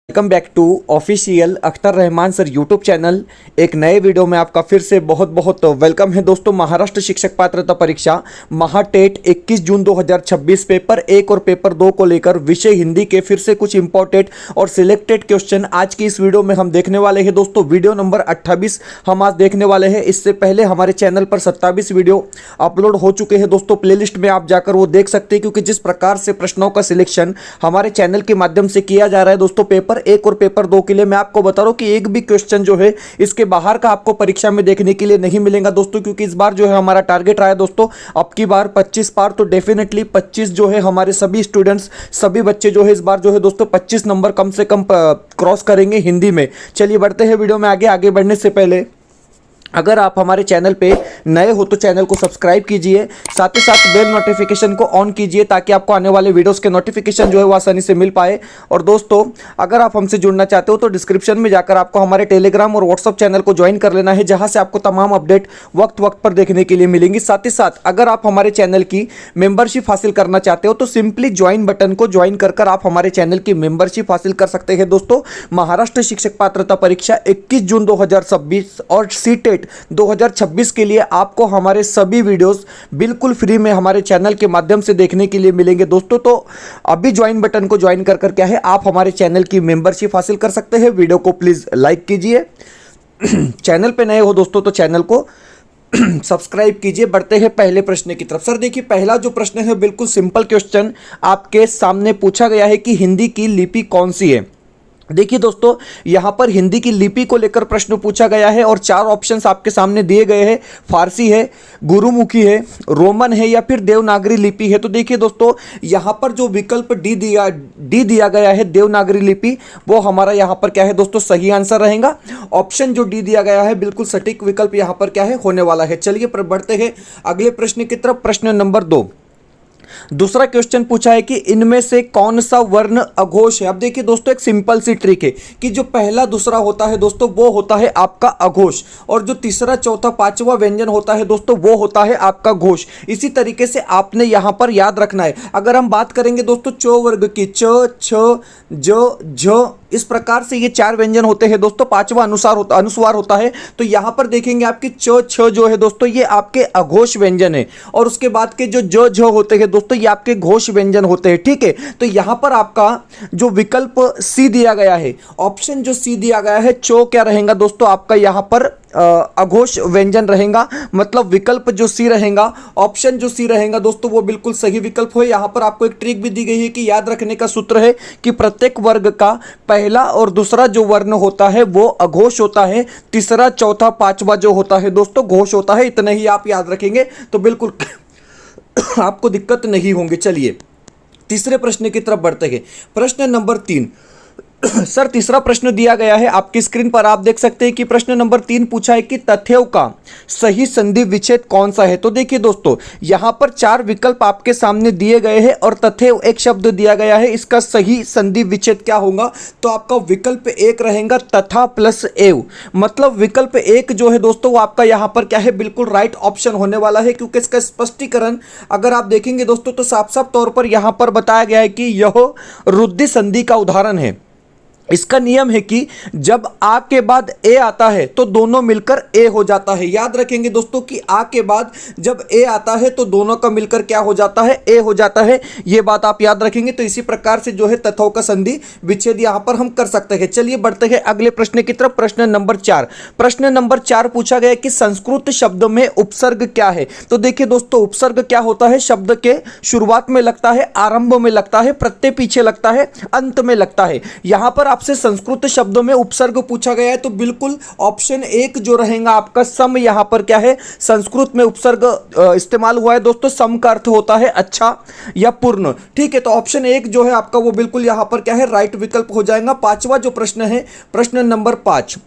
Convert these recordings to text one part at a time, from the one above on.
Welcome back to official Akhtar Rahman sir YouTube channel. एक नए video में आपका फिर से बहुत बहुत वेलकम है दोस्तों। महाराष्ट्र शिक्षक पात्रता परीक्षा महाटेट 21 जून 2026 पेपर 1 और पेपर 2 को लेकर विषय हिंदी के फिर से कुछ इंपॉर्टेंट और सिलेक्टेड क्वेश्चन आज की इस वीडियो में हम देखने वाले हैं दोस्तों। वीडियो नंबर 28 हम आज देखने वाले हैं। इससे पहले हमारे चैनल पर 27 वीडियो अपलोड हो चुके हैं दोस्तों। प्लेलिस्ट में आप जाकर वो देख सकते हैं, क्योंकि जिस प्रकार से प्रश्नों का सिलेक्शन हमारे चैनल के माध्यम से किया जा रहा है दोस्तों, पेपर 1 और पेपर 2 के लिए मैं आपको बता रहा हूं कि एक भी क्वेश्चन जो है इसके बाहर का आपको परीक्षा में देखने के लिए नहीं मिलेगा दोस्तों। क्योंकि इस बार जो है हमारा टारगेट रहा है दोस्तों, अब की बार 25 पार, तो डेफिनेटली 25 जो है हमारे सभी स्टूडेंट्स, सभी बच्चे जो है इस बार जो है दोस्तों 25 नंबर कम से कम क्रॉस करेंगे हिंदी में। चलिए बढ़ते हैं वीडियो में आगे बढ़ने से पहले अगर आप हमारे चैनल पे नए हो तो चैनल को सब्सक्राइब कीजिए, साथ ही साथ बेल नोटिफिकेशन को ऑन कीजिए ताकि आपको आने वाले वीडियोस के नोटिफिकेशन जो है वो आसानी से मिल पाए। और दोस्तों अगर आप हमसे जुड़ना चाहते हो तो डिस्क्रिप्शन में जाकर आपको हमारे टेलीग्राम और व्हाट्सअप चैनल को ज्वाइन कर लेना है, जहां से आपको तमाम अपडेट वक्त वक्त पर देखने के लिए मिलेंगी। साथ ही साथ अगर आप हमारे चैनल की मेंबरशिप हासिल करना चाहते हो तो सिंपली ज्वाइन बटन को ज्वाइन कर आप हमारे चैनल की मेंबरशिप हासिल कर सकते हैं दोस्तों। महाराष्ट्र शिक्षक पात्रता परीक्षा 21 जून 2026 और सीटेट 2026 के लिए आपको हमारे सभी वीडियोस बिल्कुल फ्री में हमारे चैनल के माध्यम से देखने के लिए मिलेंगे दोस्तों। तो अभी ज्वाइन बटन को ज्वाइन कर क्या है आप हमारे चैनल की मेंबरशिप हासिल कर सकते हैं। वीडियो को प्लीज लाइक कीजिए। चैनल पे नए हो दोस्तों तो चैनल को सब्सक्राइब कीजिए। बढ़ते हैं पहले प्रश्न की तरफ। सर देखिए, पहला जो प्रश्न है बिल्कुल सिंपल क्वेश्चन आपके सामने पूछा गया है कि हिंदी की लिपि कौन सी है। देखिए दोस्तों, यहां पर हिंदी की लिपि को लेकर प्रश्न पूछा गया है और 4 ऑप्शंस आपके सामने दिए गए हैं। फारसी है, गुरुमुखी है, रोमन है या फिर देवनागरी लिपि है। तो देखिए दोस्तों, यहां पर जो विकल्प डी दिया गया है देवनागरी लिपि, वो हमारा यहां पर क्या है दोस्तों सही आंसर रहेगा। ऑप्शन जो डी दिया गया है बिल्कुल सटीक विकल्प यहां पर क्या है होने वाला है। चलिए बढ़ते हैं अगले प्रश्न की तरफ। प्रश्न नंबर 2, दूसरा क्वेश्चन पूछा है कि इनमें से कौन सा वर्ण अघोष है। अब देखिए दोस्तों, एक सिंपल सी ट्रिक है कि जो पहला दूसरा होता है दोस्तों वो होता है आपका अघोष, और जो तीसरा चौथा पांचवा व्यंजन होता है दोस्तों वो होता है आपका घोष। इसी तरीके से आपने यहां पर याद रखना है। अगर हम बात करेंगे दोस्तों चौ वर्ग की, च, छ, ज, झ, इस प्रकार से ये 4 व्यंजन होते हैं दोस्तों, पांचवा अनुस्वार होता है। तो यहां पर देखेंगे आपकी च, छ जो है दोस्तों ये आपके अघोष व्यंजन है, और उसके बाद के जो ज, झ होते हैं दोस्तों ये आपके घोष व्यंजन होते हैं। ठीक है, तो यहां पर आपका जो विकल्प सी दिया गया है, ऑप्शन जो सी दिया गया है, चो क्या रहेगा दोस्तों आपका यहां पर अघोष व्यंजन रहेगा। मतलब विकल्प जो सी रहेगा, ऑप्शन जो सी रहेगा दोस्तों वो बिल्कुल सही विकल्प है। यहां पर आपको एक ट्रिक भी दी गई है कि याद रखने का सूत्र है कि प्रत्येक वर्ग का पहला और दूसरा जो वर्ण होता है वो अघोष होता है, तीसरा चौथा पांचवा जो होता है दोस्तों घोष होता है। इतना ही आप याद रखेंगे तो बिल्कुल आपको दिक्कत नहीं होंगी। चलिए तीसरे प्रश्न की तरफ बढ़ते हैं। प्रश्न नंबर 3। सर तीसरा प्रश्न दिया गया है आपकी स्क्रीन पर, आप देख सकते हैं कि प्रश्न नंबर 3 पूछा है कि तथ्यों का सही संधि विच्छेद कौन सा है। तो देखिए दोस्तों, यहां पर 4 विकल्प आपके सामने दिए गए हैं और तथ्य एक शब्द दिया गया है, इसका सही संधि विच्छेद क्या होगा। तो आपका विकल्प 1 रहेगा तथा प्लस एव। मतलब विकल्प 1 जो है दोस्तों वो आपका यहां पर क्या है बिल्कुल राइट ऑप्शन होने वाला है, क्योंकि इसका स्पष्टीकरण अगर आप देखेंगे दोस्तों तो साफ साफ तौर पर यहां पर बताया गया है कि यह रुद्धि संधि का उदाहरण है। इसका नियम है कि जब आ के बाद ए आता है तो दोनों मिलकर ए हो जाता है। याद रखेंगे दोस्तों कि आ के बाद जब ए आता है तो दोनों का मिलकर क्या हो जाता है, ए हो जाता है। ये बात आप याद रखेंगे। तो इसी प्रकार से जो है तथ्यों का संधि विच्छेद यहां पर हम कर सकते हैं। चलिए बढ़ते हैं अगले प्रश्न की तरफ। प्रश्न नंबर 4। प्रश्न नंबर 4 पूछा गया कि संस्कृत शब्द में उपसर्ग क्या है। तो देखिए दोस्तों, उपसर्ग क्या होता है, शब्द के शुरुआत में लगता है, आरंभ में लगता है, प्रत्यय पीछे लगता है, अंत में लगता है। यहां पर आपसे संस्कृत शब्दों में उपसर्ग पूछा गया है तो बिल्कुल ऑप्शन 1 जो रहेगा आपका सम, यहां पर क्या है संस्कृत में उपसर्ग इस्तेमाल हुआ है दोस्तों। सम का अर्थ होता है अच्छा या पूर्ण। ठीक है, तो ऑप्शन 1 जो है आपका वो बिल्कुल यहां पर क्या है राइट विकल्प हो जाएगा। 5वां जो प्रश्न है, प्रश्न नंबर 5।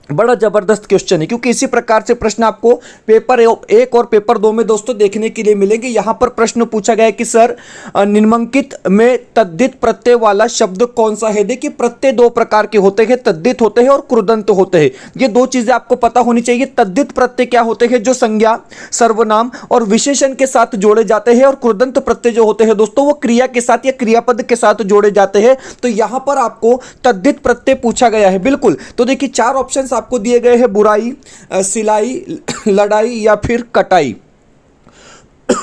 बड़ा जबरदस्त क्वेश्चन है, क्योंकि इसी प्रकार से प्रश्न आपको पेपर 1 और पेपर 2 में दोस्तों देखने के लिए मिलेंगे। यहां पर प्रश्न पूछा गया है कि सर निम्नलिखित में तद्धित प्रत्यय वाला शब्द कौन सा है। देखिए प्रत्यय दो प्रकार के होते हैं, तद्धित होते हैं और कृदंत होते हैं। ये दो चीजें आपको पता होनी चाहिए। तद्धित प्रत्यय क्या होते हैं, जो संज्ञा, सर्वनाम और विशेषण के साथ जोड़े जाते हैं, और कृदंत प्रत्यय जो होते हैं दोस्तों वो क्रिया के साथ या क्रियापद के साथ जोड़े जाते हैं। तो यहां पर आपको तद्धित प्रत्यय पूछा गया है। बिल्कुल, तो देखिए 4 ऑप्शंस आपको दिए गए हैं, बुराई, सिलाई, लड़ाई या फिर कटाई।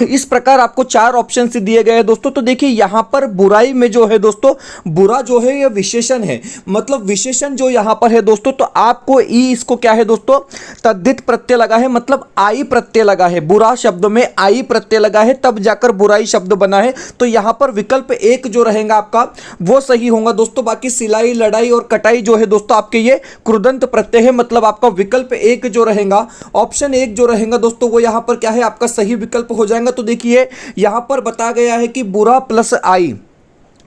इस प्रकार आपको 4 ऑप्शन से दिए गए हैं दोस्तों। तो देखिए यहां पर बुराई में जो है दोस्तों, बुरा जो है यह विशेषण है, मतलब विशेषण जो यहां पर है दोस्तों, तो आपको इसको क्या है दोस्तों, तद्धित प्रत्यय लगा है, मतलब आई प्रत्यय लगा है। बुरा शब्द में आई प्रत्यय लगा है, तब जाकर बुराई शब्द बना है। तो यहां पर विकल्प 1 जो रहेगा आपका वो सही होगा दोस्तों। बाकी सिलाई, लड़ाई और कटाई जो है दोस्तों आपके ये कृदंत प्रत्यय है, मतलब आपका विकल्प 1 जो रहेगा, ऑप्शन 1 जो रहेगा दोस्तों, वो यहां पर क्या है, आपका सही विकल्प हो जाएगा। तो देखिए यहां पर बताया गया है कि बुरा प्लस आई,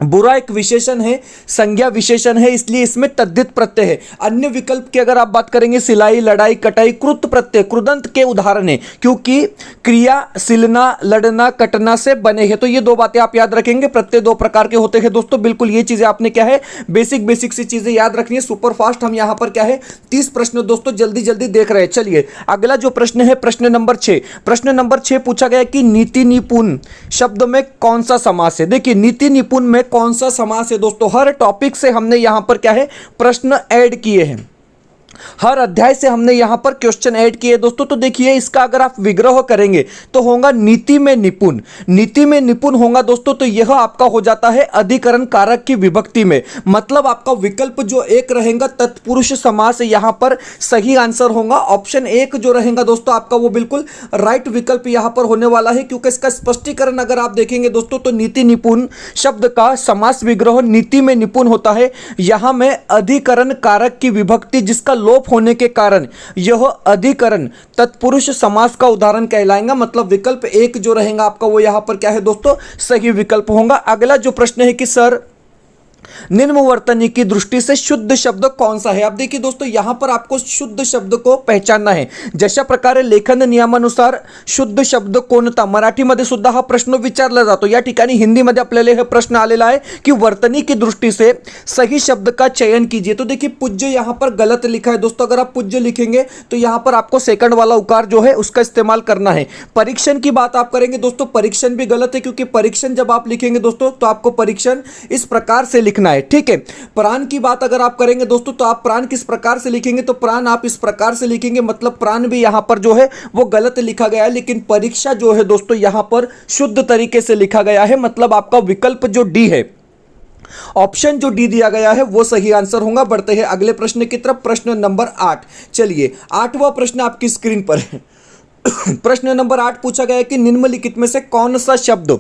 बुरा एक विशेषण है, संज्ञा विशेषण है, इसलिए इसमें तद्धित प्रत्यय है। अन्य विकल्प की अगर आप बात करेंगे, सिलाई, लड़ाई, कटाई, कृत प्रत्यय, कृदंत के उदाहरण है, क्योंकि क्रिया सिलना, लड़ना, कटना से बने हैं। तो ये 2 बातें आप याद रखेंगे। प्रत्यय 2 प्रकार के होते हैं दोस्तों। बिल्कुल ये चीजें आपने क्या है, बेसिक सी चीजें याद रखनी है। सुपर फास्ट हम यहां पर क्या है 30 प्रश्न दोस्तों जल्दी जल्दी देख रहे हैं। चलिए अगला जो प्रश्न है, प्रश्न नंबर 6। प्रश्न नंबर 6 पूछा गया कि नीति निपुण शब्द में कौन सा समास है। देखिए नीति निपुण में कौन सा समास है दोस्तों, हर टॉपिक से हमने यहां पर क्या है प्रश्न ऐड किए हैं, हर अध्याय से हमने यहां पर क्वेश्चन ऐड किए दोस्तों। तो देखिए इसका अगर आप विग्रह करेंगे तो होगा नीति में निपुण। नीति में निपुण होगा दोस्तों, तो यह आपका हो जाता है अधिकरण कारक की विभक्ति में, मतलब आपका विकल्प जो 1 रहेगा तत्पुरुष समास यहां पर सही आंसर होगा। ऑप्शन 1 जो रहेगा दोस्तों आपका वो बिल्कुल राइट विकल्प यहां पर होने वाला है, क्योंकि इसका स्पष्टीकरण अगर आप देखेंगे दोस्तों तो नीति निपुण शब्द का समास विग्रह नीति में निपुण होता है। यहां में अधिकरण कारक की विभक्ति जिसका लोप होने के कारण यह अधिकरण तत्पुरुष समास का उदाहरण कहलाएगा, मतलब विकल्प 1 जो रहेगा आपका वो यहां पर क्या है दोस्तों सही विकल्प होगा। अगला जो प्रश्न है कि सर निम्नवर्तनी की दृष्टि से शुद्ध शब्द कौन सा है। अब देखिए दोस्तों यहां पर आपको शुद्ध शब्द को पहचानना है। जशा प्रकारे लेखन नियमानुसार शुद्ध शब्द कोणता, मराठीमध्ये सुद्धा हा प्रश्न विचारला जातो। या ठिकाणी हिंदीमध्ये आपल्याला हे प्रश्न आलेला आहे की वर्तनी की दृष्टि से सही शब्द का चयन कीजिए। तो देखिए पूज्य यहां पर गलत लिखा है दोस्तों। अगर आप पूज्य लिखेंगे तो यहां पर आपको सेकंड वाला उकार जो है उसका इस्तेमाल करना है। परीक्षण की बात आप करेंगे दोस्तों, परीक्षण भी गलत है, क्योंकि परीक्षण जब आप लिखेंगे दोस्तों तो आपको परीक्षण इस प्रकार से लिखना है, ठीक है। प्राण की बात अगर आप करेंगे दोस्तों तो आप प्राण किस प्रकार से लिखेंगे, तो प्राण आप इस प्रकार से लिखेंगे, मतलब प्राण भी यहां पर जो है वो गलत लिखा गया है। लेकिन परीक्षा जो है दोस्तों यहां पर शुद्ध तरीके से लिखा गया है, मतलब आपका विकल्प जो डी है, ऑप्शन जो डी दिया गया है वो सही आंसर होगा। बढ़ते हैं अगले प्रश्न की तरफ, प्रश्न नंबर 8। चलिए 8वां प्रश्न आपकी स्क्रीन पर है। प्रश्न नंबर 8 पूछा गया है कि निम्नलिखित में से कौन सा शब्द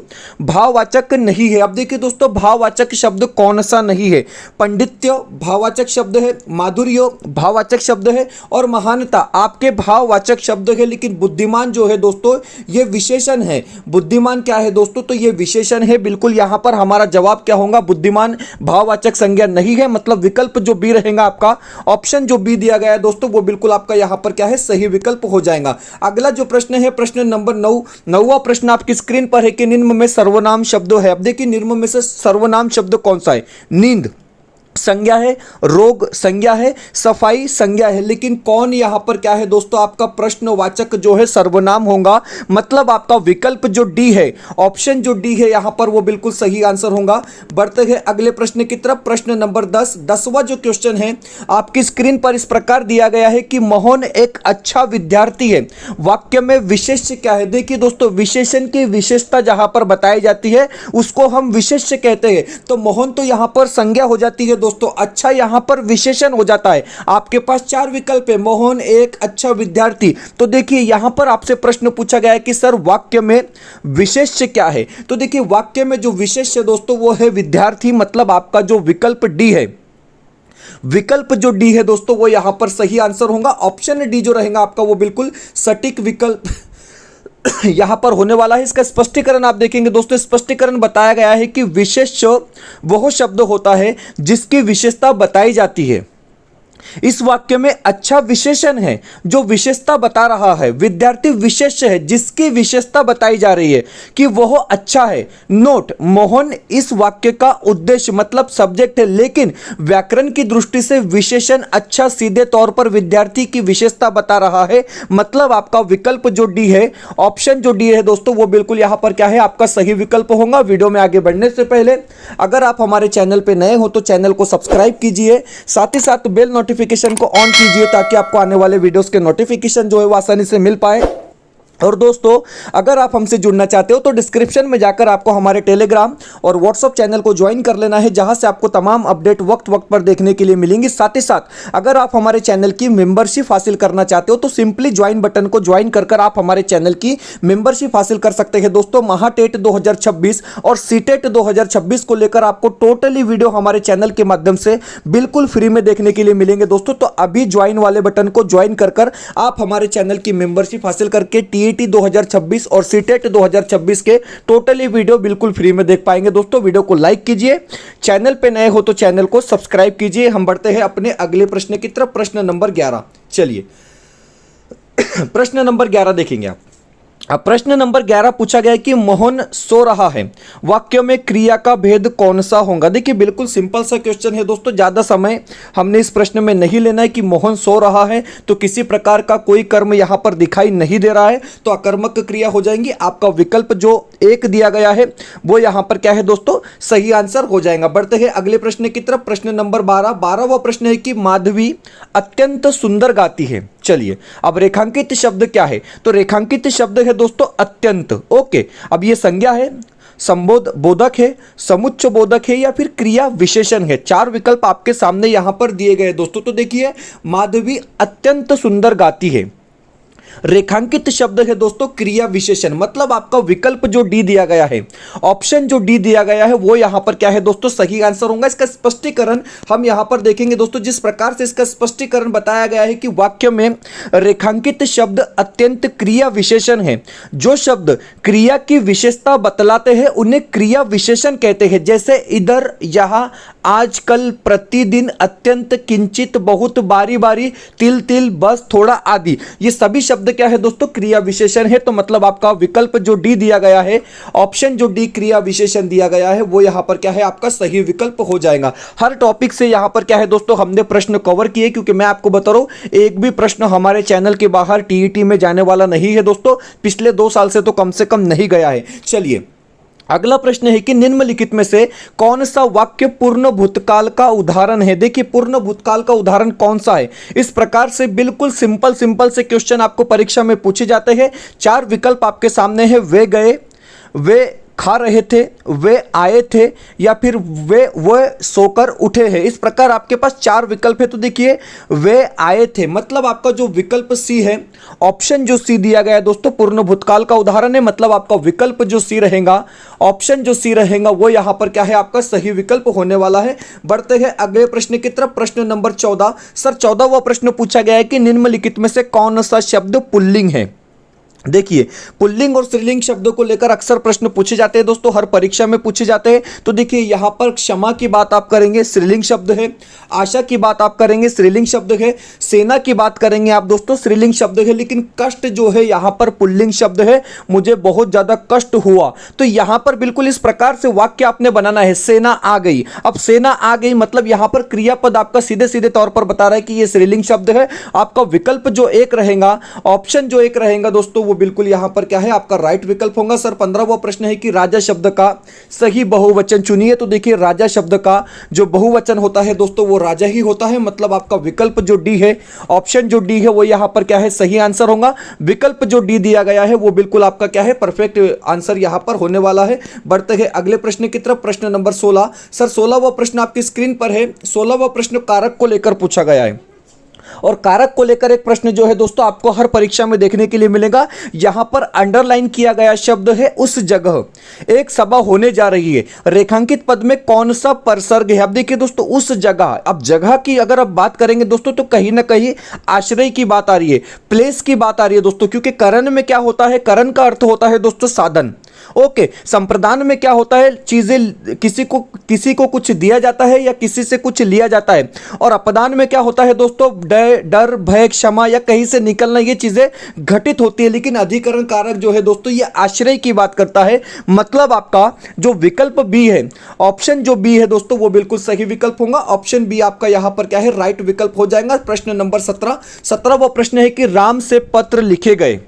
भाववाचक नहीं है। अब देखिए दोस्तों भाववाचक शब्द कौन सा नहीं है। पंडित्य भाववाचक शब्द है, माधुर्य भाववाचक शब्द है और महानता आपके भाववाचक शब्द है। लेकिन बुद्धिमान जो है दोस्तों ये विशेषण है। बुद्धिमान क्या है दोस्तों, तो ये विशेषण है। बिल्कुल यहां पर हमारा जवाब क्या होगा, बुद्धिमान भाववाचक संज्ञा नहीं है, मतलब विकल्प जो बी रहेगा आपका, ऑप्शन जो बी दिया गया है दोस्तों वो बिल्कुल आपका यहां पर क्या है सही विकल्प हो जाएगा। अगला जो प्रश्न है प्रश्न नंबर 9। 9वां प्रश्न आपकी स्क्रीन पर है कि निम्न में सर्वनाम शब्द है। अब देखिए निम्न में से सर्वनाम शब्द कौन सा है। नींद संज्ञा है, रोग संज्ञा है, सफाई संज्ञा है। लेकिन कौन यहां पर क्या है दोस्तों आपका प्रश्नवाचक जो है सर्वनाम होगा, मतलब आपका विकल्प जो डी है, ऑप्शन जो डी है यहां पर वो बिल्कुल सही आंसर होगा। बढ़ते हैं अगले प्रश्न की तरफ, प्रश्न नंबर 10। 10वां जो क्वेश्चन है आपकी स्क्रीन पर इस प्रकार दिया गया है कि मोहन एक अच्छा विद्यार्थी है। वाक्य में विशेष्य क्या है। देखिए दोस्तों विशेषण की विशेषता जहां पर बताई जाती है उसको हम विशेष्य कहते हैं। तो मोहन तो यहां पर संज्ञा हो जाती है दोस्तों, अच्छा यहां पर विशेषण हो जाता है। आपके पास 4 विकल्प है, मोहन एक अच्छा विद्यार्थी। तो देखिए यहां पर आपसे प्रश्न पूछा गया है कि सर वाक्य में विशेष्य क्या है। तो देखिए वाक्य में जो विशेष्य दोस्तों वो है विद्यार्थी, मतलब आपका जो विकल्प डी है, विकल्प जो डी है दोस्तों वो यहां पर सही आंसर होगा। ऑप्शन डी जो रहेगा आपका वो बिल्कुल सटीक विकल्प यहां पर होने वाला है। इसका स्पष्टीकरण आप देखेंगे दोस्तों, स्पष्टीकरण बताया गया है कि विशेष्य वह शब्द होता है जिसकी विशेषता बताई जाती है। इस वाक्य में अच्छा विशेषण है, जो विशेषता बता रहा है। विद्यार्थी विशेष है, जिसकी विशेषता बताई जा रही है कि वह अच्छा है। नोट, मोहन इस वाक्य का उद्देश्य मतलब सब्जेक्ट है, लेकिन व्याकरण की दृष्टि से विशेषण अच्छा सीधे तौर पर विद्यार्थी की विशेषता बता रहा है। मतलब आपका विकल्प जो डी है, ऑप्शन जो डी है दोस्तों, वो बिल्कुल यहां पर क्या है, आपका सही विकल्प होगा। वीडियो में आगे बढ़ने से पहले अगर आप हमारे चैनल पर नए हो तो चैनल को सब्सक्राइब कीजिए, साथ ही साथ बेल नोटिफिकेशन को ऑन कीजिए ताकि आपको आने वाले वीडियोस के नोटिफिकेशन जो है वो आसानी से मिल पाए। और दोस्तों, अगर आप हमसे जुड़ना चाहते हो तो डिस्क्रिप्शन में जाकर आपको हमारे टेलीग्राम और व्हाट्सएप चैनल को ज्वाइन कर लेना है, जहां से आपको तमाम अपडेट वक्त वक्त पर देखने के लिए मिलेंगी। साथ ही साथ अगर आप हमारे चैनल की मेंबरशिप हासिल करना चाहते हो तो सिंपली ज्वाइन बटन को ज्वाइन कर आप हमारे चैनल की मेंबरशिप हासिल कर सकते हैं। दोस्तों, महाटेट 2026 और सीटेट 2026 को लेकर आपको टोटली वीडियो हमारे चैनल के माध्यम से बिल्कुल फ्री में देखने के लिए मिलेंगे। दोस्तों, तो अभी ज्वाइन वाले बटन को ज्वाइन कर आप हमारे चैनल की मेंबरशिप हासिल करके टीईटी 2026 और सीटेट 2026 के टोटली वीडियो बिल्कुल फ्री में देख पाएंगे। दोस्तों, वीडियो को लाइक कीजिए, चैनल पे नए हो तो चैनल को सब्सक्राइब कीजिए। हम बढ़ते हैं अपने अगले प्रश्न की तरफ, प्रश्न नंबर 11। चलिए प्रश्न नंबर 11 देखेंगे आप। अब प्रश्न नंबर 11 पूछा गया है कि मोहन सो रहा है, वाक्य में क्रिया का भेद कौन सा होगा। देखिए, बिल्कुल सिंपल सा क्वेश्चन है दोस्तों, ज्यादा समय हमने इस प्रश्न में नहीं लेना है कि मोहन सो रहा है तो किसी प्रकार का कोई कर्म यहां पर दिखाई नहीं दे रहा है, तो अकर्मक क्रिया हो जाएंगी। आपका विकल्प जो एक दिया गया है वो यहां पर क्या है दोस्तों, सही आंसर हो जाएगा। बढ़ते हैं अगले प्रश्न की तरफ, प्रश्न नंबर 12वां प्रश्न है कि माधवी अत्यंत सुंदर गाती है। चलिए, अब रेखांकित शब्द क्या है, तो रेखांकित शब्द है दोस्तों अत्यंत। ओके, अब ये संज्ञा है, संबोध बोधक है, समुच्च बोधक है या फिर क्रिया विशेषण है। चार विकल्प आपके सामने यहां पर दिए गए दोस्तों। तो देखिए, माधवी अत्यंत सुंदर गाती है, रेखांकित शब्द है दोस्तों क्रिया विशेषण, मतलब आपका विकल्प जो डी दिया गया है, ऑप्शन जो डी दिया गया है वो यहां पर क्या है दोस्तों, सही आंसर होगा। इसका स्पष्टीकरण हम यहां पर देखेंगे दोस्तों। जिस प्रकार से इसका स्पष्टीकरण बताया गया है कि वाक्य में रेखांकित शब्द अत्यंत क्रिया विशेषण है। जो शब्द क्रिया की विशेषता बतलाते हैं उन्हें क्रिया विशेषण कहते हैं, जैसे इधर, यहां, आजकल, प्रतिदिन, अत्यंत, किंचित, बहुत, बारी बारी, तिल तिल, बस, थोड़ा आदि। ये सभी शब्द क्या है दोस्तों, क्रिया विशेषण है। तो मतलब आपका विकल्प जो डी दिया गया है, ऑप्शन जो डी क्रिया विशेषण दिया गया है, वो यहां पर क्या है, आपका सही विकल्प हो जाएगा। हर टॉपिक से यहां पर क्या है दोस्तों, हमने प्रश्न कवर किए, क्योंकि मैं आपको बता रहा हूं एक भी प्रश्न हमारे चैनल के बाहर टीईटी में जाने वाला नहीं है दोस्तों। पिछले 2 साल से तो कम से कम नहीं गया है। चलिए, अगला प्रश्न है कि निम्नलिखित में से कौन सा वाक्य पूर्ण भूतकाल का उदाहरण है। देखिए, पूर्ण भूतकाल का उदाहरण कौन सा है, इस प्रकार से बिल्कुल सिंपल से क्वेश्चन आपको परीक्षा में पूछे जाते हैं। 4 विकल्प आपके सामने है, वे गए, वे खा रहे थे, वे आए थे या फिर वे सोकर उठे हैं। इस प्रकार आपके पास 4 विकल्प है। तो देखिए, वे आए थे, मतलब आपका जो विकल्प सी है, ऑप्शन जो सी दिया गया है दोस्तों, पूर्ण भूतकाल का उदाहरण है। मतलब आपका विकल्प जो सी रहेगा, ऑप्शन जो सी रहेगा, वो यहां पर क्या है, आपका सही विकल्प होने वाला है। बढ़ते हैं अगले प्रश्न की तरफ, प्रश्न नंबर 14। सर, 14वां प्रश्न पूछा गया है कि निम्नलिखित में से कौन सा शब्द पुल्लिंग है। देखिए, पुल्लिंग और स्त्रीलिंग शब्दों को लेकर अक्सर प्रश्न पूछे जाते हैं दोस्तों, हर परीक्षा में पूछे जाते हैं। तो देखिए, यहां पर क्षमा की बात आप करेंगे, स्त्रीलिंग शब्द है। आशा की बात आप करेंगे, स्त्रीलिंग शब्द है। सेना की बात करेंगे आप दोस्तों, स्त्रीलिंग शब्द है। लेकिन कष्ट जो है यहां पर पुल्लिंग शब्द है, मुझे बहुत ज्यादा कष्ट हुआ। तो यहां पर बिल्कुल इस प्रकार से वाक्य आपने बनाना है, सेना आ गई। अब सेना आ गई मतलब यहां पर क्रियापद आपका सीधे सीधे तौर पर बता रहा है कि यह स्त्रीलिंग शब्द है। आपका विकल्प जो एक रहेगा, ऑप्शन जो एक रहेगा दोस्तों, वो बिल्कुल यहां पर क्या है, आपका राइट विकल्प होगा। सर, 15वां प्रश्न है कि राजा शब्द का सही बहुवचन चुनिए। तो देखिए, राजा शब्द का जो बहुवचन होता है दोस्तों, वो राजा ही होता है। मतलब आपका विकल्प जो डी है, ऑप्शन जो डी है, वो यहां पर क्या है, सही आंसर होगा। विकल्प जो डी दिया गया है वो बिल्कुल आपका क्या है, परफेक्ट आंसर यहां पर होने वाला है। बढ़ते हैं अगले प्रश्न की तरफ, प्रश्न नंबर 16। सर, 16वां प्रश्न आपकी स्क्रीन पर है। 16वां प्रश्न कारक को लेकर पूछा गया है, और कारक को लेकर एक प्रश्न जो है दोस्तों आपको हर परीक्षा में देखने के लिए मिलेगा। यहां पर अंडरलाइन किया गया शब्द है उस जगह। एक सभा होने जा रही है, रेखांकित पद में कौन सा परसर्ग है। अब देखिए दोस्तों, उस जगह, अब जगह की अगर आप बात करेंगे दोस्तों तो कहीं ना कहीं आश्रय की बात आ रही है, प्लेस की बात आ रही है दोस्तों। क्योंकि करण में क्या होता है, करण का अर्थ होता है दोस्तों साधन। ओके, संप्रदान में क्या होता है, चीजें किसी को कुछ दिया जाता है या किसी से कुछ लिया जाता है। और अपदान में क्या होता है दोस्तों, डर, भय, क्षमा या कहीं से निकलना, ये चीजें घटित होती है। लेकिन अधिकरण कारक जो है दोस्तों ये आश्रय की बात करता है। मतलब आपका जो विकल्प बी है, ऑप्शन जो बी है दोस्तों वो बिल्कुल सही विकल्प होगा। ऑप्शन बी आपका यहां पर क्या है, राइट विकल्प हो जाएगा। प्रश्न नंबर 17वां प्रश्न है कि राम से पत्र लिखे गए,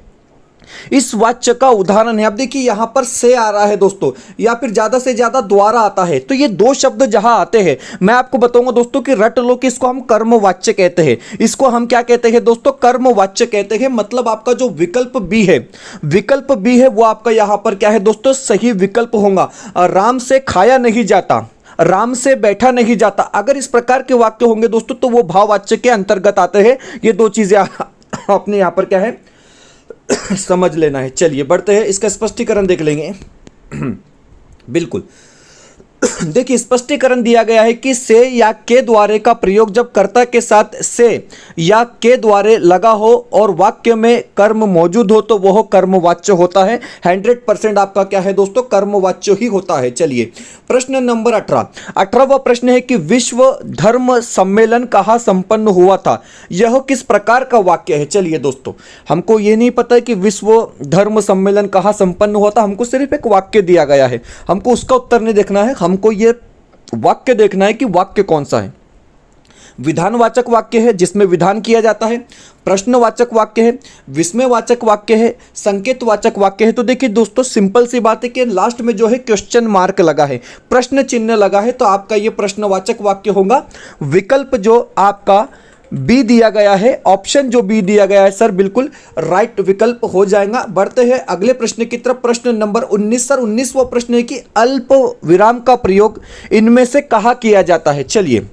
इस वाक्य का उदाहरण है। अब देखिए यहां पर से आ रहा है दोस्तों, या फिर ज्यादा से ज्यादा द्वारा आता है, तो ये दो शब्द जहां आते हैं मैं आपको बताऊंगा दोस्तों कि रट लो कि इसको हम कर्मवाच्य कहते हैं। इसको हम क्या कहते हैं दोस्तों, कर्मवाच्य कहते हैं। मतलब आपका जो विकल्प बी है, विकल्प बी है वो आपका यहां पर क्या है दोस्तों, सही विकल्प होगा। राम से खाया नहीं जाता, राम से बैठा नहीं जाता, अगर इस प्रकार के वाक्य होंगे दोस्तों तो वो भाववाच्य के अंतर्गत आते हैं। ये दो चीजें आपने यहां पर क्या है समझ लेना है। चलिए बढ़ते हैं, इसका स्पष्टीकरण देख लेंगे। बिल्कुल देखिए स्पष्टीकरण दिया गया है कि से या के द्वारे का प्रयोग जब कर्ता के साथ से या के द्वारे लगा हो और वाक्य में कर्म मौजूद हो तो वह कर्मवाच्य होता है। 100% आपका क्या है दोस्तों, कर्मवाच्य ही होता है। चलिए प्रश्न नंबर 18वां प्रश्न है कि विश्व धर्म सम्मेलन कहाँ संपन्न हुआ था, यह किस प्रकार का वाक्य है। चलिए दोस्तों हमको ये नहीं पता है कि विश्व धर्म सम्मेलन कहाँ संपन्न हुआ था, हमको सिर्फ एक वाक्य दिया गया है, हमको उसका उत्तर नहीं देखना है, हमको ये वाक्य देखना है कि वाक्य कौन सा है। विधानवाचक वाक्य है जिसमें विधान किया जाता है, प्रश्नवाचक वाक्य है, विस्मयवाचक वाक्य है, संकेतवाचक वाक्य है। तो देखिए दोस्तों सिंपल सी बात है कि लास्ट में जो है क्वेश्चन मार्क लगा है, प्रश्न चिन्ह लगा है, तो आपका ये प्रश्नवाचक वाक्य होगा। विकल्प जो आपका बी दिया गया है, ऑप्शन जो बी दिया गया है सर बिल्कुल राइट विकल्प हो जाएगा। बढ़ते हैं अगले प्रश्न की तरफ। प्रश्न नंबर 19 सर 19वां प्रश्न है कि अल्प विराम का प्रयोग इनमें से कहाँ किया जाता है। चलिए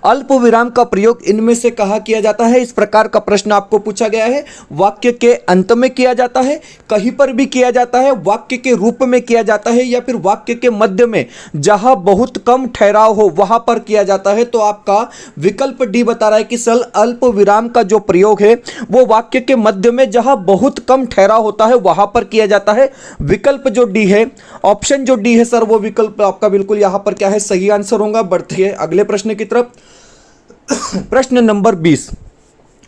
अल्प विराम का प्रयोग इनमें से कहाँ किया जाता है, इस प्रकार का प्रश्न आपको पूछा गया है। वाक्य के अंत में किया जाता है, कहीं पर भी किया जाता है, वाक्य के रूप में किया जाता है, या फिर वाक्य के मध्य में जहां बहुत कम ठहराव हो वहां पर किया जाता है। तो आपका विकल्प डी बता रहा है कि सर अल्प विराम का जो प्रयोग है वो वाक्य के मध्य में जहां बहुत कम ठहराव होता है वहां पर किया जाता है। विकल्प जो डी है, ऑप्शन जो डी है सर वो विकल्प आपका बिल्कुल यहां पर क्या है, सही आंसर होगा। बढ़ते हैं अगले प्रश्न की तरफ। प्रश्न नंबर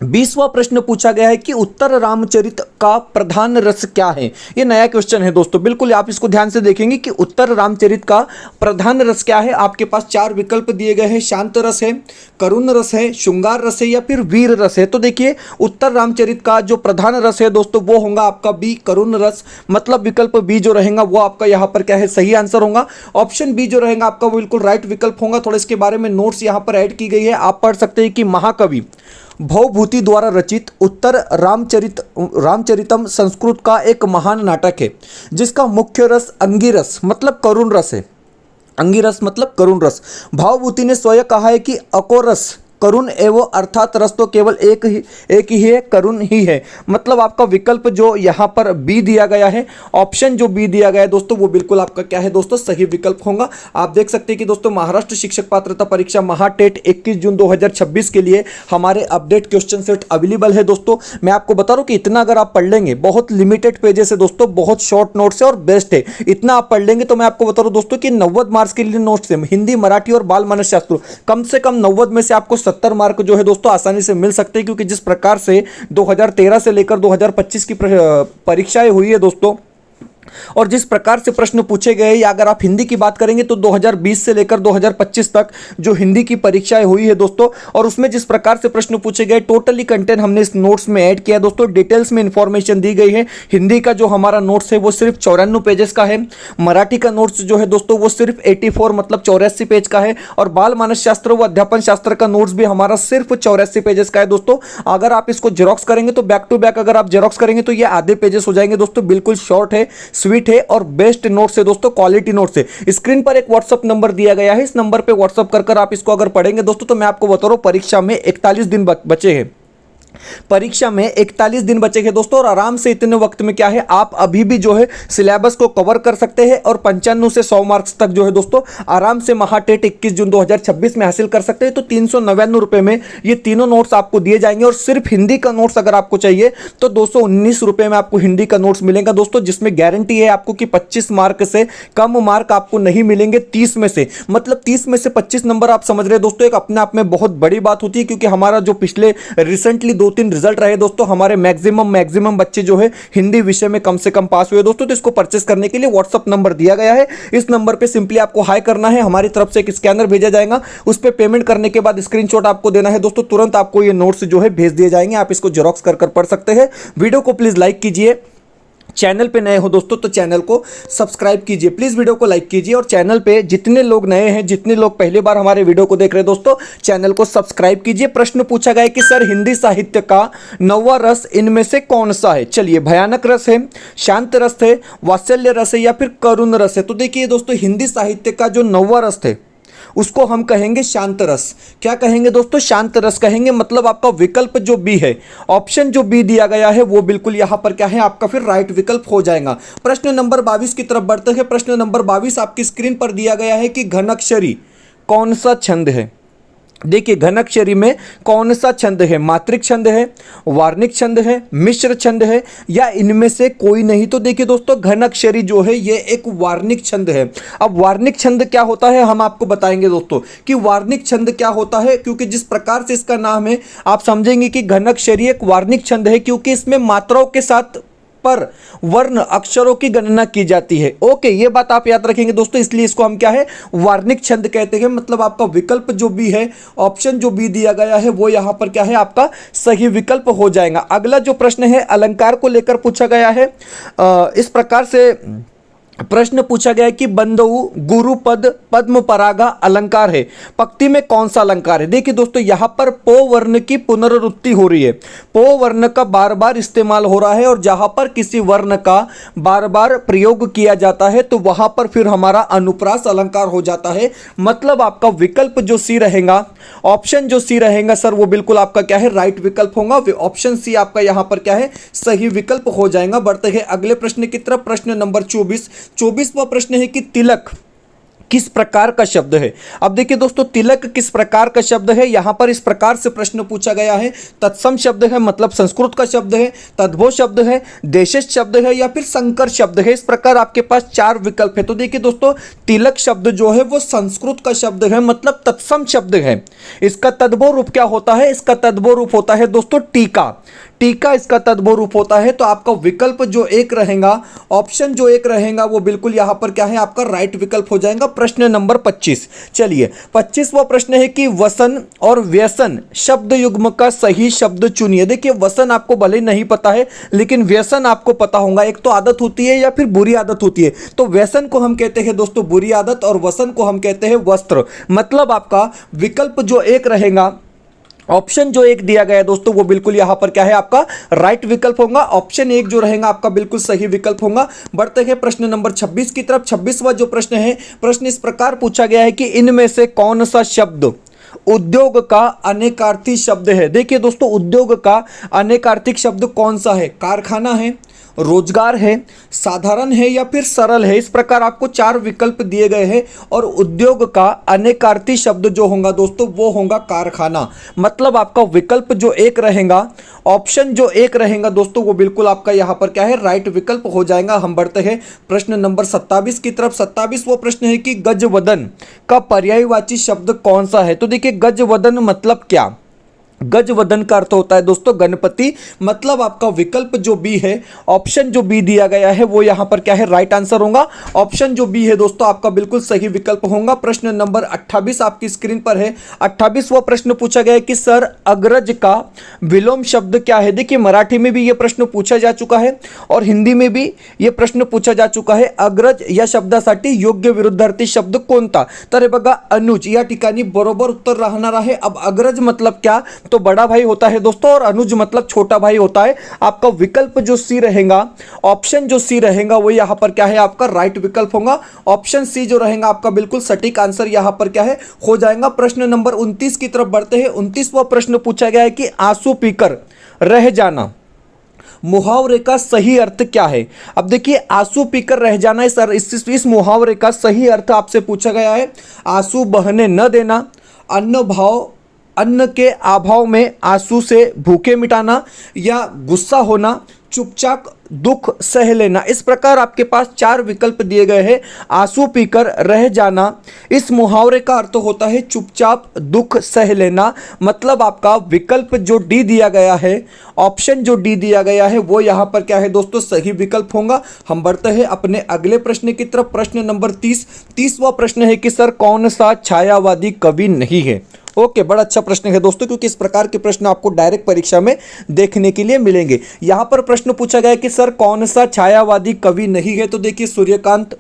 20वां प्रश्न पूछा गया है कि उत्तर रामचरित का प्रधान रस क्या है। ये नया क्वेश्चन है दोस्तों, बिल्कुल आप इसको ध्यान से देखेंगे कि उत्तर रामचरित का प्रधान रस क्या है। आपके पास 4 विकल्प दिए गए हैं, शांत रस है, करुण रस है, श्रृंगार रस है या फिर वीर रस है। तो देखिए उत्तर रामचरित का जो प्रधान रस है दोस्तों वो होगा आपका बी, करुण रस। मतलब विकल्प बी जो रहेगा वो आपका यहाँ पर क्या है, सही आंसर होगा। ऑप्शन बी जो रहेगा आपका बिल्कुल राइट विकल्प होगा। थोड़ा इसके बारे में नोट्स यहाँ पर ऐड की गई है, आप पढ़ सकते हैं कि महाकवि भवभूति द्वारा रचित उत्तर रामचरितम संस्कृत का एक महान नाटक है जिसका मुख्य रस अंगिरस मतलब करुण रस है। अंगिरस मतलब करुण रस। भवभूति ने स्वयं कहा है कि अकोरस करुण एवं अर्थात रस तो केवल एक ही है, करुण ही है। मतलब आपका विकल्प जो यहाँ पर बी दिया गया है, ऑप्शन जो बी दिया गया है दोस्तों वो बिल्कुल आपका क्या है दोस्तों, सही विकल्प होगा। आप देख सकते हैं कि दोस्तों महाराष्ट्र शिक्षक पात्रता परीक्षा महाटेट 21 जून 2026 के लिए हमारे अपडेट क्वेश्चन सेट अवेलेबल है दोस्तों। मैं आपको बता रहा हूँ कि इतना अगर आप पढ़ लेंगे, बहुत लिमिटेड पेजेस है दोस्तों, बहुत शॉर्ट नोट्स है और बेस्ट है, इतना आप पढ़ लेंगे तो मैं आपको बता रहा हूँ दोस्तों कि 90 मार्क्स के लिए नोट्स है। हिंदी, मराठी और बाल मानस शास्त्र कम से कम 90 में से आपको 70 मार्क जो है दोस्तों आसानी से मिल सकते हैं, क्योंकि जिस प्रकार से 2013 से लेकर 2025 की परीक्षाएं हुई है दोस्तों और जिस प्रकार से प्रश्न पूछे गए, या अगर आप हिंदी की बात करेंगे तो 2020 से लेकर 2025 तक जो हिंदी की परीक्षाएं हुई है दोस्तों, और उसमें जिस प्रकार से प्रश्न पूछे गए टोटली कंटेंट हमने इस नोट्स में ऐड किया दोस्तों। डिटेल्स में इंफॉर्मेशन दी गई है। हिंदी का जो हमारा नोट्स है वो सिर्फ 94 पेजेस का है, मराठी का नोट्स जो है दोस्तों वो सिर्फ 84 मतलब 84 पेज का है, और बाल मानस शास्त्र व अध्यापन शास्त्र का नोट्स भी हमारा सिर्फ 84 पेजेस का है दोस्तों। अगर आप इसको जेरोक्स करेंगे तो बैक टू बैक अगर आप जेरोक्स करेंगे तो ये आधे पेजेस हो जाएंगे दोस्तों। बिल्कुल शॉर्ट है, स्वीट है और बेस्ट नोट्स है दोस्तों, क्वालिटी नोट्स है। स्क्रीन पर एक व्हाट्सएप नंबर दिया गया है, इस नंबर पे व्हाट्सएप कर आप इसको अगर पढ़ेंगे दोस्तों तो मैं आपको बता रहा हूं परीक्षा में 41 दिन बचे हैं। परीक्षा में 41 दिन बचे हैं दोस्तों, और आराम से इतने वक्त में क्या है आप अभी भी जो है सिलेबस को कवर कर सकते हैं और 95 से 100 मार्क्स तक जो है दोस्तों आराम से महाटेट 21 जून 2026 में हासिल कर सकते हैं। तो 399 रुपए में ये तीनों नोट्स आपको दिए जाएंगे, और सिर्फ हिंदी का नोट्स अगर आपको चाहिए तो 219 रुपए में आपको हिंदी का नोट्स मिलेगा दोस्तों, जिसमें गारंटी है आपको कि 25 मार्क से कम मार्क आपको नहीं मिलेंगे 30 में से। मतलब 30 में से 25 नंबर आप समझ रहे हैं दोस्तों, एक अपने आप में बहुत बड़ी बात होती है, क्योंकि हमारा जो पिछले रिसेंटली 2-3 रिजल्ट रहे दोस्तों, हमारे मैक्सिमम बच्चे जो है हिंदी विषय में कम से कम पास हुए दोस्तों। तो इसको परचेस करने के लिए व्हाट्सएप नंबर दिया गया है, इस नंबर पे सिंपली आपको हाई करना है, हमारी तरफ से एक स्कैनर भेजा जाएगा, उस पे पेमेंट करने के बाद स्क्रीनशॉट आपको देना है दोस्तों, तुरंत आपको ये नोट्स जो है भेज दिए जाएंगे, आप इसको जेरॉक्स कर पढ़ सकते हैं। वीडियो को प्लीज लाइक कीजिए, चैनल पे नए हो दोस्तों तो चैनल को सब्सक्राइब कीजिए, प्लीज वीडियो को लाइक कीजिए, और चैनल पे जितने लोग नए हैं, जितने लोग पहली बार हमारे वीडियो को देख रहे हैं दोस्तों, चैनल को सब्सक्राइब कीजिए। प्रश्न पूछा गया कि सर हिंदी साहित्य का 9वां रस इनमें से कौन सा है? चलिए, भयानक रस है, शांत रस है, वात्सल्य रस है, या फिर करुण रस है? तो देखिए दोस्तों, हिंदी साहित्य का जो 9वां रस थे उसको हम कहेंगे शांत रस। क्या कहेंगे दोस्तों? शांत रस कहेंगे। मतलब आपका विकल्प जो बी है, ऑप्शन जो बी दिया गया है वो बिल्कुल यहां पर क्या है आपका फिर राइट विकल्प हो जाएगा। प्रश्न नंबर 22 की तरफ बढ़ते हैं। प्रश्न नंबर 22 आपकी स्क्रीन पर दिया गया है कि घनाक्षरी कौन सा छंद है? देखिए, घनाक्षरी में कौन सा छंद है? मात्रिक छंद है, वार्णिक छंद है, मिश्र छंद है, या इनमें से कोई नहीं? तो देखिए दोस्तों, घनाक्षरी जो है ये एक वार्णिक छंद है। अब वार्णिक छंद क्या होता है हम आपको बताएंगे दोस्तों कि वार्णिक छंद क्या होता है, क्योंकि जिस प्रकार से इसका नाम है आप समझेंगे कि घनाक्षरी एक वार्णिक छंद है, क्योंकि इसमें मात्राओं के साथ पर वर्ण अक्षरों की गणना की जाती है। ओके, ये बात आप याद रखेंगे दोस्तों, इसलिए इसको हम क्या है वार्णिक छंद कहते हैं। मतलब आपका विकल्प जो बी है, ऑप्शन जो बी दिया गया है वो यहां पर क्या है आपका सही विकल्प हो जाएगा। अगला जो प्रश्न है अलंकार को लेकर पूछा गया है। इस प्रकार से प्रश्न पूछा गया है कि बंधु गुरुपद पद्म परागा अलंकार है, पंक्ति में कौन सा अलंकार है? देखिए दोस्तों, यहां पर पो वर्ण की पुनरावृत्ति हो रही है, पो वर्ण का बार बार इस्तेमाल हो रहा है, और जहां पर किसी वर्ण का बार बार प्रयोग किया जाता है तो वहां पर फिर हमारा अनुप्रास अलंकार हो जाता है। मतलब आपका विकल्प जो सी रहेगा, ऑप्शन जो सी रहेगा सर, वो बिल्कुल आपका क्या है राइट विकल्प होगा। ऑप्शन सी आपका यहां पर क्या है सही विकल्प हो जाएगा। बढ़ते हैं अगले प्रश्न की तरफ। प्रश्न नंबर 24वां प्रश्न है कि तिलक किस प्रकार का शब्द है? अब देखिए दोस्तों, तिलक किस प्रकार का शब्द है? यहां पर इस प्रकार से प्रश्न पूछा गया है, तत्सम शब्द है, मतलब संस्कृत का शब्द है, तद्भव शब्द है, देशज शब्द है, या फिर संकर शब्द है। इस प्रकार आपके पास 4 विकल्प है। तो देखिए दोस्तों, तिलक शब्द जो है वो संस्कृत का शब्द है, मतलब तत्सम शब्द है। इसका तद्भव रूप क्या होता है? इसका तद्भव रूप होता है दोस्तों टीका। टीका इसका तद्भव रूप होता है। तो आपका विकल्प जो एक रहेगा, ऑप्शन जो एक रहेगा, वो बिल्कुल यहां पर क्या है आपका राइट विकल्प हो जाएगा। प्रश्न नंबर 25। चलिए, 25वां प्रश्न है कि वसन और व्यसन शब्द युग्म का सही शब्द चुनिए। देखिए, वसन आपको भले नहीं पता है, लेकिन व्यसन आपको पता होगा। एक तो आदत होती है या फिर बुरी आदत होती है। तो व्यसन को हम कहते हैं दोस्तों बुरी आदत, और वसन को हम कहते हैं वस्त्र। मतलब आपका विकल्प जो एक रहेगा, ऑप्शन जो एक दिया गया है दोस्तों, वो बिल्कुल यहां पर क्या है आपका राइट विकल्प होगा। ऑप्शन एक जो रहेगा आपका बिल्कुल सही विकल्प होगा। बढ़ते हैं प्रश्न नंबर 26 की तरफ। 26वां जो प्रश्न है, प्रश्न इस प्रकार पूछा गया है कि इनमें से कौन सा शब्द उद्योग का अनेकार्थी शब्द है? देखिए दोस्तों, उद्योग का अनेकार्थिक शब्द कौन सा है? कारखाना है, रोजगार है, साधारण है, या फिर सरल है? इस प्रकार आपको 4 विकल्प दिए गए हैं, और उद्योग का अनेकार्थी शब्द जो होगा दोस्तों वो होगा कारखाना। मतलब आपका विकल्प जो एक रहेगा, ऑप्शन जो एक रहेगा दोस्तों, वो बिल्कुल आपका यहां पर क्या है राइट विकल्प हो जाएगा। हम बढ़ते हैं प्रश्न नंबर 27 की तरफ। 27वां प्रश्न है कि गजवदन का पर्यायवाची शब्द कौन सा है? तो देखिए, गजवदन मतलब क्या? गजवदन का अर्थ होता है दोस्तों गणपति। मतलब आपका विकल्प जो बी है, ऑप्शन जो बी दिया गया है, वो यहां पर क्या है राइट आंसर होगा। ऑप्शन जो बी है दोस्तों आपका बिल्कुल सही विकल्प होगा। प्रश्न नंबर 28 आपकी स्क्रीन पर है। 28वां प्रश्न पूछा गया है कि सर अग्रज का विलोम शब्द क्या है? देखिए, मराठी में भी यह प्रश्न पूछा जा चुका है और हिंदी में भी यह प्रश्न पूछा जा चुका है। अग्रज या शब्दासाठी योग्य विरुद्धार्थी शब्द कोणता? तर हे बघा, अनुज या ठिकाणी बरोबर उत्तर राहणार आहे। अब अग्रज मतलब क्या? तो बड़ा भाई होता है दोस्तों, और अनुज मतलब छोटा भाई होता है। आपका विकल्प जो सी रहेगा, ऑप्शन जो सी रहेगा, वो यहां पर क्या है आपका राइट विकल्प होगा। ऑप्शन सी जो रहेगा आपका बिल्कुल सटीक आंसर यहां पर क्या है हो जाएगा। प्रश्न नंबर 29 की तरफ बढ़ते हैं। 29वां प्रश्न पूछा गया है कि आंसू पीकर रह जाना, मुहावरे का सही अर्थ क्या है? अब देखिए, आंसू पीकर रह जाना, इस मुहावरे का सही अर्थ आपसे पूछा गया है। आंसू बहने न देना, अन्न के अभाव में आंसू से भूखे मिटाना, या गुस्सा होना, चुपचाप दुख सह लेना। इस प्रकार आपके पास 4 विकल्प दिए गए हैं। आंसू पीकर रह जाना, इस मुहावरे का अर्थ होता है चुपचाप दुख सह लेना। मतलब आपका विकल्प जो डी दिया गया है, ऑप्शन जो डी दिया गया है, वो यहाँ पर क्या है दोस्तों, सही विकल्प होगा। हम बढ़ते हैं अपने अगले प्रश्न की तरफ। प्रश्न नंबर 30वां प्रश्न है कि सर कौन सा छायावादी कवि नहीं है? ओके, बड़ा अच्छा प्रश्न है दोस्तों, क्योंकि इस प्रकार के प्रश्न आपको डायरेक्ट परीक्षा में देखने के लिए मिलेंगे। यहां पर प्रश्न पूछा गया है कि सर कौन सा छायावादी कवि नहीं है? तो देखिए, सूर्यकांत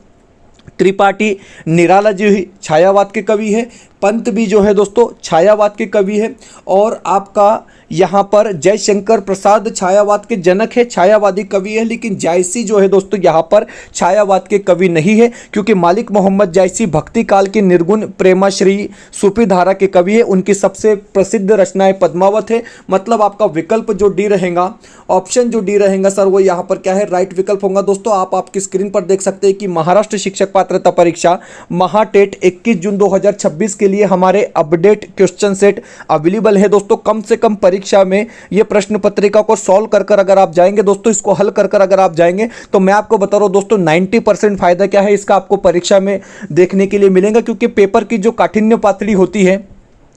त्रिपाठी निराला जी ही छायावाद के कवि है, पंत भी जो है दोस्तों छायावाद के कवि है, और आपका यहाँ पर जयशंकर प्रसाद छायावाद के जनक है, छायावादी कवि है। लेकिन जायसी जो है दोस्तों यहाँ पर छायावाद के कवि नहीं है, क्योंकि मालिक मोहम्मद जायसी भक्ति काल के निर्गुण प्रेमाश्री सूफी धारा के कवि है। उनकी सबसे प्रसिद्ध रचनाएं पद्मावत है। मतलब आपका विकल्प जो डी रहेगा, ऑप्शन जो डी रहेगा सर, वो यहाँ पर क्या है, राइट विकल्प होगा। दोस्तों आप आपकी स्क्रीन पर देख सकते हैं कि महाराष्ट्र शिक्षक पात्रता परीक्षा महाटेट 21 जून 2026 के लिए हमारे अपडेट क्वेश्चन सेट अवेलेबल है दोस्तों। कम से कम परीक्षा में ये प्रश्न पत्रिका को सॉल्व कर अगर आप जाएंगे दोस्तों, इसको हल कर अगर आप जाएंगे, तो मैं आपको बता रहा हूं दोस्तों 90% फायदा क्या है इसका आपको परीक्षा में देखने के लिए मिलेगा। क्योंकि पेपर की जो काठिन्य पातली होती है,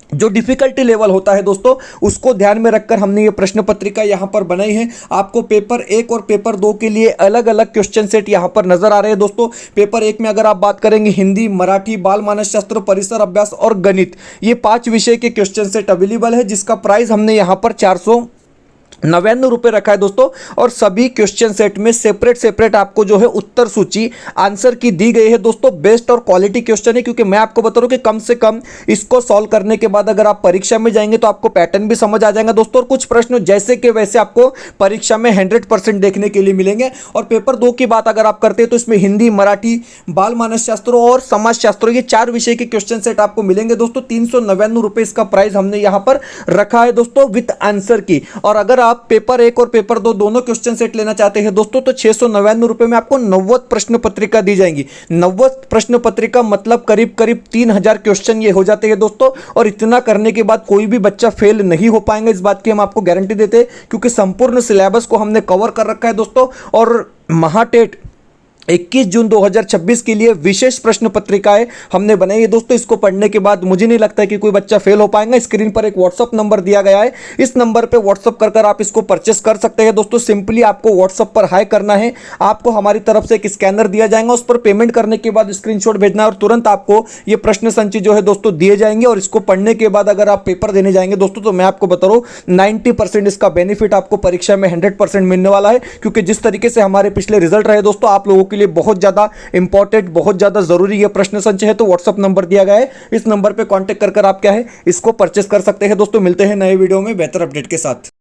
जो डिफिकल्टी लेवल होता है दोस्तों, उसको ध्यान में रखकर हमने ये प्रश्न पत्रिका यहां पर बनाई है। आपको पेपर 1 और पेपर 2 के लिए अलग अलग क्वेश्चन सेट यहां पर नजर आ रहे हैं दोस्तों। पेपर 1 में अगर आप बात करेंगे, हिंदी, मराठी, बाल मानस शास्त्र, परिसर अभ्यास और गणित, ये 5 विषय के क्वेश्चन सेट अवेलेबल है, जिसका प्राइस हमने यहां पर 499 रुपए रखा है दोस्तों। और सभी क्वेश्चन सेट में सेपरेट आपको जो है उत्तर सूची आंसर की दी गई है दोस्तों। बेस्ट और क्वालिटी क्वेश्चन है, क्योंकि मैं आपको बता रहा हूं कि कम से कम इसको सॉल्व करने के बाद अगर आप परीक्षा में जाएंगे तो आपको पैटर्न भी समझ आ जाएगा दोस्तों। और कुछ प्रश्न जैसे के वैसे आपको परीक्षा में 100% देखने के लिए मिलेंगे। और पेपर 2 की बात अगर आप करते हैं तो इसमें हिंदी, मराठी, बाल मानस शास्त्र और समाज शास्त्र, ये 4 विषय के क्वेश्चन सेट आपको मिलेंगे दोस्तों। 399 रुपए इसका प्राइस हमने यहां पर रखा है दोस्तों, विद आंसर की। और अगर आप पेपर 1 और पेपर 2 दोनों क्वेश्चन सेट लेना चाहते हैं दोस्तों, तो 699 रुपए में आपको 90 प्रश्न पत्रिका दी जाएंगी। 90 प्रश्न पत्रिका मतलब करीब 3000 क्वेश्चन ये हो जाते हैं दोस्तों। और इतना करने के बाद कोई भी बच्चा फेल नहीं हो पाएंगे, इस बात की हम आपको गारंटी देते हैं, क्योंकि संपूर्ण सिलेबस को हमने कवर कर रखा है दोस्तों। और महाटेट 21 जून 2026 के लिए विशेष प्रश्न पत्रिकाएं हमने बनाई है दोस्तों। इसको पढ़ने के बाद मुझे नहीं लगता है कि कोई बच्चा फेल हो पाएगा। स्क्रीन पर एक व्हाट्सअप नंबर दिया गया है, इस नंबर पे व्हाट्सअप कर आप इसको परचेस कर सकते हैं दोस्तों। सिंपली आपको व्हाट्सअप पर हाई करना है, आपको हमारी तरफ से एक स्कैनर दिया जाएगा, उस पर पेमेंट करने के बाद स्क्रीनशॉट भेजना है और तुरंत आपको ये प्रश्न संचय जो है दोस्तों दिए जाएंगे। और इसको पढ़ने के बाद अगर आप पेपर देने जाएंगे दोस्तों, तो मैं आपको बता रहा हूं 90% इसका बेनिफिट आपको परीक्षा में 100% मिलने वाला है। क्योंकि जिस तरीके से हमारे पिछले रिजल्ट रहे दोस्तों, आप लोगों के लिए बहुत ज्यादा इंपॉर्टेंट, बहुत ज्यादा जरूरी ये प्रश्न संचय है। तो व्हाट्सअप नंबर दिया गया है, इस नंबर पे कांटेक्ट कर आप क्या है इसको परचेस कर सकते हैं दोस्तों। मिलते हैं नए वीडियो में बेहतर अपडेट के साथ।